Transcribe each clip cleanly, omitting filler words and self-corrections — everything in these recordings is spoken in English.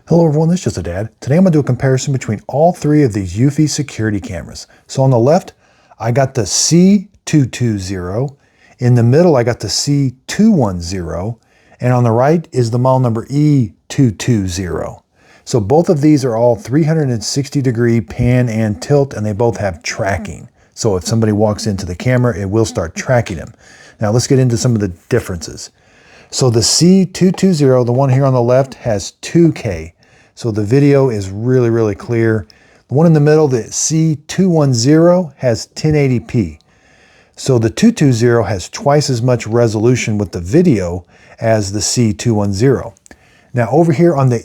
Hello everyone, this is Just a Dad. Today I'm going to do a comparison between all three of these eufy security cameras. So on the left, I got the C220. In the middle, I got the C210. And on the right is the model number E220. So both of these are all 360-degree pan and tilt, and they both have tracking. So if somebody walks into the camera, it will start tracking them. Now let's get into some of the differences. So the C220, the one here on the left, has 2K. So the video is really, really clear. The one in the middle, the C210, has 1080p. So the 220 has twice as much resolution with the video as the C210. Now over here on the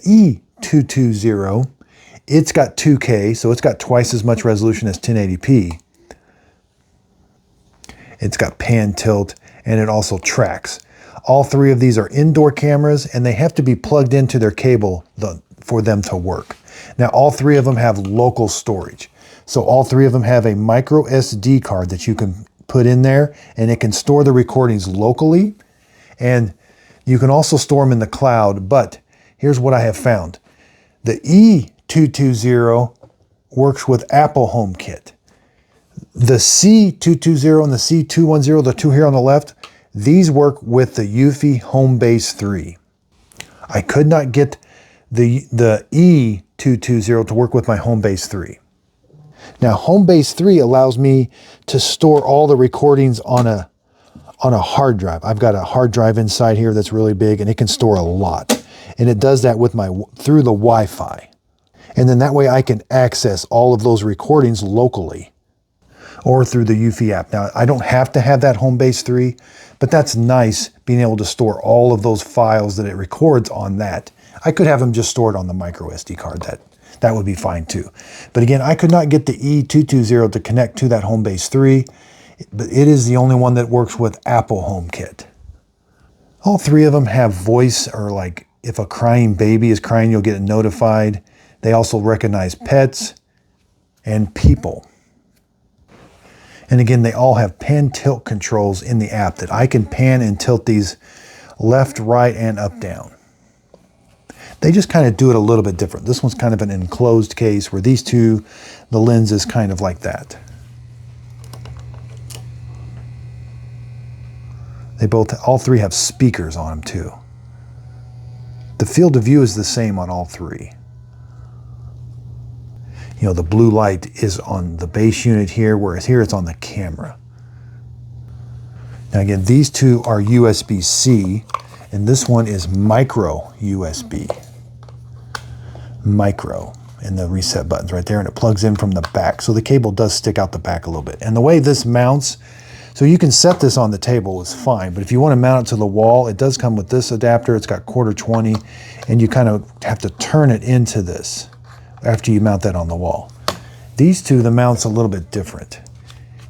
E220, it's got 2K, so it's got twice as much resolution as 1080p. It's got pan tilt, and it also tracks. All three of these are indoor cameras, and they have to be plugged into their cable for them to work. Now, all three of them have local storage. So all three of them have a micro SD card that you can put in there, and it can store the recordings locally. And you can also store them in the cloud, but here's what I have found. The E220 works with Apple HomeKit. The C220 and the C210, the two here on the left, these work with the eufy Homebase 3. I could not get the E220 to work with my Homebase 3. Now Homebase 3 allows me to store all the recordings on a hard drive. I've got a hard drive inside here that's really big, and it can store a lot. And it does that with through the Wi-Fi. And then that way I can access all of those recordings locally or through the eufy app. Now I don't have to have that Homebase 3, but that's nice being able to store all of those files that it records on that. I could have them just stored on the micro SD card. That would be fine too. But again, I could not get the E220 to connect to that Homebase 3, but it is the only one that works with Apple HomeKit. All three of them have voice, or like if a crying baby is crying, you'll get notified. They also recognize pets and people. And again, they all have pan tilt controls in the app that I can pan and tilt these left, right, and up, down. They just kind of do it a little bit different. This one's kind of an enclosed case, where these two, the lens is kind of like that. All three have speakers on them too. The field of view is the same on all three. You know, the blue light is on the base unit here, whereas here it's on the camera. Now again, these two are USB-C, and this one is micro USB. Micro, and the reset button's right there, and it plugs in from the back. So the cable does stick out the back a little bit. And the way this mounts, so you can set this on the table is fine, but if you want to mount it to the wall, it does come with this adapter. It's got 1/4-20, and you kind of have to turn it into this after you mount that on the wall. These two, the mount's a little bit different.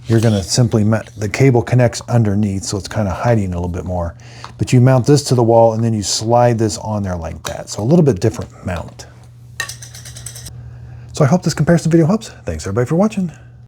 You're going to simply mount, the cable connects underneath, so it's kind of hiding a little bit more. But you mount this to the wall, and then you slide this on there like that. So a little bit different mount. So I hope this comparison video helps. Thanks everybody for watching.